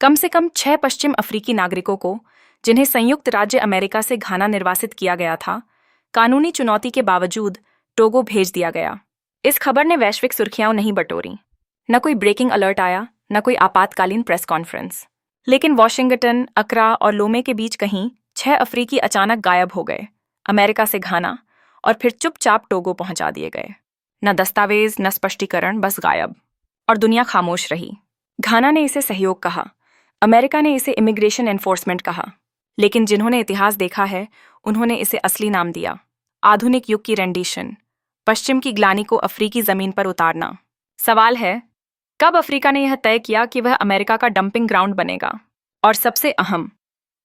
कम से कम 6 पश्चिम अफ्रीकी नागरिकों को, जिन्हें संयुक्त राज्य अमेरिका से घाना निर्वासित किया गया था, कानूनी चुनौती के बावजूद टोगो भेज दिया गया। इस खबर ने वैश्विक सुर्खियां नहीं बटोरी। न कोई ब्रेकिंग अलर्ट आया, न कोई आपातकालीन प्रेस कॉन्फ्रेंस। लेकिन वॉशिंगटन, अक्रा और लोमे के बीच कहीं 6 अफ्रीकी अचानक गायब हो गए, अमेरिका से घाना, और फिर चुपचाप टोगो पहुंचा दिए गए। न दस्तावेज, न स्पष्टीकरण, बस गायब। और दुनिया खामोश रही। घाना ने इसे सहयोग कहा, अमेरिका ने इसे इमिग्रेशन एनफोर्समेंट कहा, लेकिन जिन्होंने इतिहास देखा है उन्होंने इसे असली नाम दिया, आधुनिक युग की रेंडिशन, पश्चिम की ग्लानि को अफ्रीकी जमीन पर उतारना। सवाल है, कब अफ्रीका ने यह तय किया कि वह अमेरिका का डंपिंग ग्राउंड बनेगा? और सबसे अहम,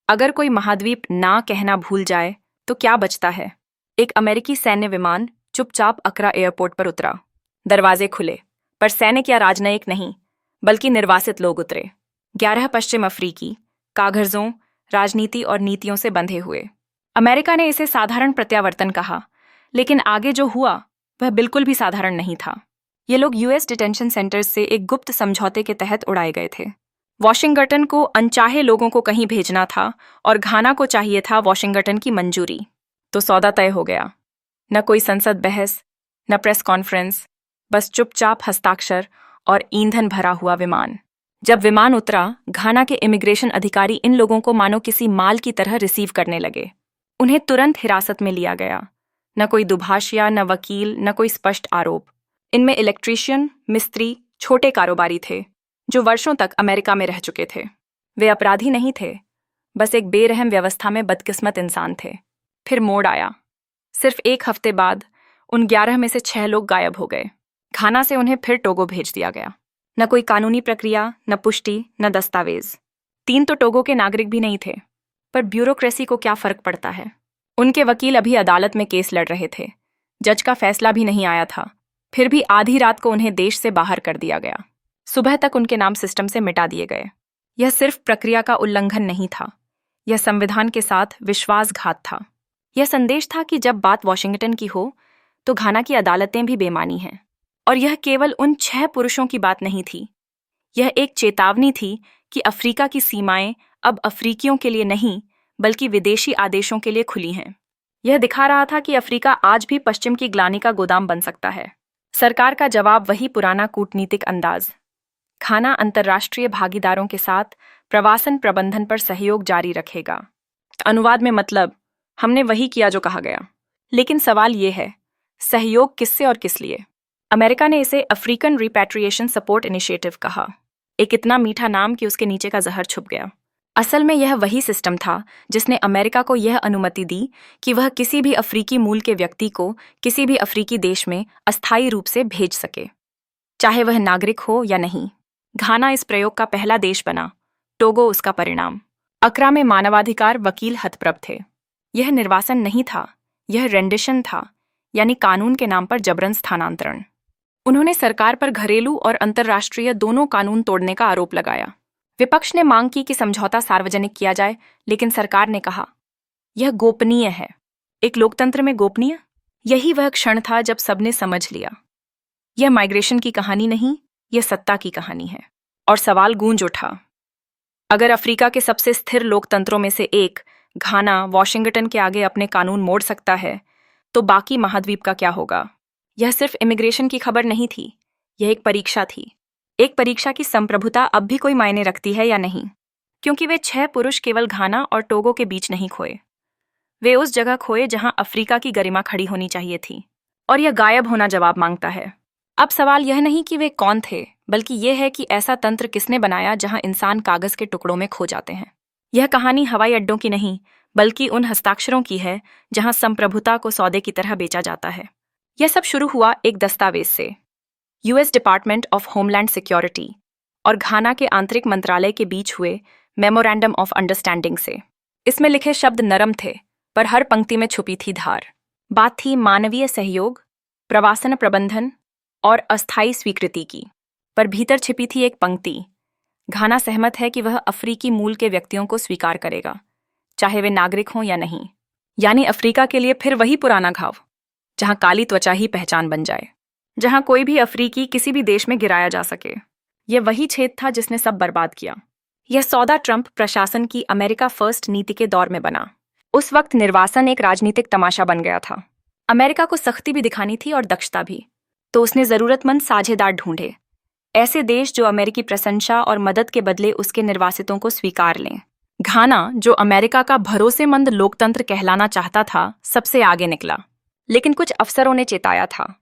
अगर कोई महाद्वीप ना कहना भूल जाए तो क्या बचता है? एक अमेरिकी सैन्य विमान चुपचाप अक्रा एयरपोर्ट पर उतरा। दरवाजे खुले, पर सैनिक या राजनयिक नहीं, बल्कि निर्वासित लोग उतरे। 11 पश्चिम अफ्रीकी, कागजों, राजनीति और नीतियों से बंधे हुए। अमेरिका ने इसे साधारण प्रत्यावर्तन कहा, लेकिन आगे जो हुआ वह बिल्कुल भी साधारण नहीं था। ये लोग यूएस डिटेंशन सेंटर्स से एक गुप्त समझौते के तहत उड़ाए गए थे। वॉशिंगटन को अनचाहे लोगों को कहीं भेजना था और घाना को चाहिए था वॉशिंगटन की मंजूरी। तो सौदा तय हो गया। न कोई संसद बहस, न प्रेस कॉन्फ्रेंस, बस चुपचाप हस्ताक्षर और ईंधन भरा हुआ विमान। जब विमान उतरा, घाना के इमिग्रेशन अधिकारी इन लोगों को मानो किसी माल की तरह रिसीव करने लगे। उन्हें तुरंत हिरासत में लिया गया। न कोई दुभाषिया, न वकील, न कोई स्पष्ट आरोप। इनमें इलेक्ट्रीशियन, मिस्त्री, छोटे कारोबारी थे जो वर्षों तक अमेरिका में रह चुके थे। वे अपराधी नहीं थे, बस एक बेरहम व्यवस्था में बदकिस्मत इंसान थे। फिर मोड़ आया। सिर्फ 1 हफ्ते बाद उन 11 में से 6 लोग गायब हो गए। घाना से उन्हें फिर टोगो भेज दिया गया। न कोई कानूनी प्रक्रिया, न पुष्टि, न दस्तावेज। 3 तो टोगो के नागरिक भी नहीं थे, पर ब्यूरोक्रेसी को क्या फर्क पड़ता है? उनके वकील अभी अदालत में केस लड़ रहे थे। जज का फैसला भी नहीं आया था। फिर भी आधी रात को उन्हें देश से बाहर कर दिया गया। सुबह तक उनके नाम सिस्टम से मिटा दिए गए। यह सिर्फ प्रक्रिया का उल्लंघन नहीं था, यह संविधान के साथ विश्वासघात था। यह संदेश था कि जब बात वॉशिंगटन की हो तो घाना की अदालतें भी बेमानी हैं। और यह केवल उन 6 पुरुषों की बात नहीं थी, यह एक चेतावनी थी कि अफ्रीका की सीमाएं अब अफ्रीकियों के लिए नहीं, बल्कि विदेशी आदेशों के लिए खुली हैं। यह दिखा रहा था कि अफ्रीका आज भी पश्चिम की ग्लानि का गोदाम बन सकता है। सरकार का जवाब वही पुराना कूटनीतिक अंदाज। घाना अंतर्राष्ट्रीय भागीदारों के साथ प्रवासन प्रबंधन पर सहयोग जारी रखेगा। अनुवाद में मतलब, हमने वही किया जो कहा गया। लेकिन सवाल ये है, सहयोग किससे और किस लिए? अमेरिका ने इसे अफ्रीकन रिपैट्रिएशन सपोर्ट इनिशिएटिव कहा। एक इतना मीठा नाम कि उसके नीचे का जहर छुप गया। असल में यह वही सिस्टम था जिसने अमेरिका को यह अनुमति दी कि वह किसी भी अफ्रीकी मूल के व्यक्ति को किसी भी अफ्रीकी देश में अस्थायी रूप से भेज सके, चाहे वह नागरिक हो या नहीं। घाना इस प्रयोग का पहला देश बना, टोगो उसका परिणाम। अक्रा में मानवाधिकार वकील हतप्रभ थे। यह निर्वासन नहीं था, यह रेंडिशन था, यानी कानून के नाम पर जबरन स्थानांतरण। उन्होंने सरकार पर घरेलू और अंतर्राष्ट्रीय दोनों कानून तोड़ने का आरोप लगाया। विपक्ष ने मांग की कि समझौता सार्वजनिक किया जाए, लेकिन सरकार ने कहा, यह गोपनीय है। एक लोकतंत्र में गोपनीय? यही वह क्षण था जब सबने समझ लिया, यह माइग्रेशन की कहानी नहीं, यह सत्ता की कहानी है। और सवाल गूंज उठा, अगर अफ्रीका के सबसे स्थिर लोकतंत्रों में से एक, घाना, वॉशिंगटन के आगे अपने कानून मोड़ सकता है, तो बाकी महाद्वीप का क्या होगा? यह सिर्फ इमिग्रेशन की खबर नहीं थी, यह एक परीक्षा थी। एक परीक्षा की संप्रभुता अब भी कोई मायने रखती है या नहीं, क्योंकि वे 6 पुरुष केवल घाना और टोगो के बीच नहीं खोए। वे उस जगह खोए जहां अफ्रीका की गरिमा खड़ी होनी चाहिए थी। और यह गायब होना जवाब मांगता है। अब सवाल यह नहीं कि वे कौन थे, बल्कि यह है कि ऐसा तंत्र किसने बनाया जहां इंसान कागज के टुकड़ों में खो जाते हैं। यह कहानी हवाई अड्डों की नहीं, बल्कि उन हस्ताक्षरों की है जहां संप्रभुता को सौदे की तरह बेचा जाता है। यह सब शुरू हुआ एक दस्तावेज से, US department of homeland security और घाना के आंतरिक मंत्रालय के बीच हुए मेमोरेंडम ऑफ अंडरस्टैंडिंग से। इसमें लिखे शब्द नरम थे, पर हर पंक्ति में छुपी थी धार। बात थी मानवीय सहयोग, प्रवासन प्रबंधन और अस्थायी स्वीकृति की। पर भीतर छिपी थी एक पंक्ति, घाना सहमत है कि वह अफ्रीकी मूल के व्यक्तियों को स्वीकार करेगा, चाहे वे नागरिक हों या नहीं। यानी अफ्रीका के लिए फिर वही पुराना घाव, जहां काली त्वचा ही पहचान बन जाए, जहां कोई भी अफ्रीकी किसी भी देश में गिराया जा सके। यह वही छेद था जिसने सब बर्बाद किया। यह सौदा ट्रंप प्रशासन की अमेरिका फर्स्ट नीति के दौर में बना। उस वक्त निर्वासन एक राजनीतिक तमाशा बन गया था। अमेरिका को सख्ती भी दिखानी थी और दक्षता भी, तो उसने जरूरतमंद साझेदार ढूंढे, ऐसे देश जो अमेरिकी प्रशंसा और मदद के बदले उसके निर्वासितों को स्वीकार लें। घाना, जो अमेरिका का भरोसेमंद लोकतंत्र कहलाना चाहता था, सबसे आगे निकला। लेकिन कुछ अफसरों ने चेताया था,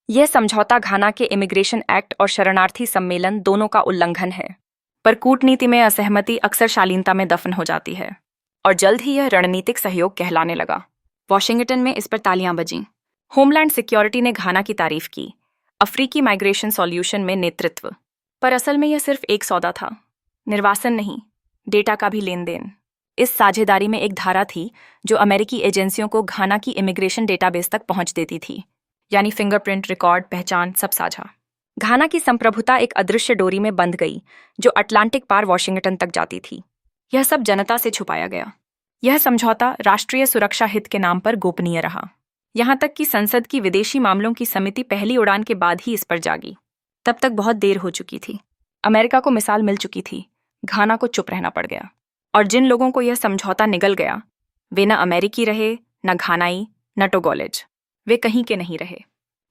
यह समझौता घाना के इमिग्रेशन एक्ट और शरणार्थी सम्मेलन दोनों का उल्लंघन है। पर कूटनीति में असहमति अक्सर शालीनता में दफन हो जाती है, और जल्द ही यह रणनीतिक सहयोग कहलाने लगा। वॉशिंगटन में इस पर तालियां बजीं। होमलैंड सिक्योरिटी ने घाना की तारीफ की, अफ्रीकी माइग्रेशन सॉल्यूशन में नेतृत्व। पर असल में यह सिर्फ एक सौदा था, निर्वासन नहीं, डेटा का भी लेन देन। इस साझेदारी में एक धारा थी जो अमेरिकी एजेंसियों को घाना की इमिग्रेशन डेटाबेस तक पहुंच देती थी, यानी फिंगरप्रिंट, रिकॉर्ड, पहचान सब साझा। घाना की संप्रभुता एक अदृश्य डोरी में बंध गई जो अटलांटिक पार वॉशिंगटन तक जाती थी। यह सब जनता से छुपाया गया। यह समझौता राष्ट्रीय सुरक्षा हित के नाम पर गोपनीय रहा, यहां तक कि संसद की विदेशी मामलों की समिति पहली उड़ान के बाद ही इस पर जागी। तब तक बहुत देर हो चुकी थी। अमेरिका को मिसाल मिल चुकी थी, घाना को चुप रहना पड़ गया। और जिन लोगों को यह समझौता निगल गया, वे न अमेरिकी रहे, न घानाई, न टोगोलेज। वे कहीं के नहीं रहे।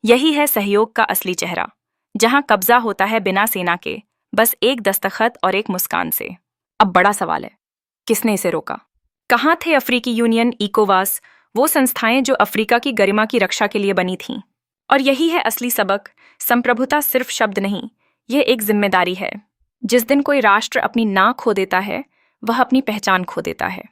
यही है सहयोग का असली चेहरा, जहां कब्जा होता है बिना सेना के, बस एक दस्तखत और एक मुस्कान से। अब बड़ा सवाल है, किसने इसे रोका? कहाँ थे अफ्रीकी यूनियन, इकोवास, वो संस्थाएं जो अफ्रीका की गरिमा की रक्षा के लिए बनी थीं? और यही है असली सबक, संप्रभुता सिर्फ शब्द नहीं, यह एक जिम्मेदारी है। जिस दिन कोई राष्ट्र अपनी नाक खो देता है, वह अपनी पहचान खो देता है।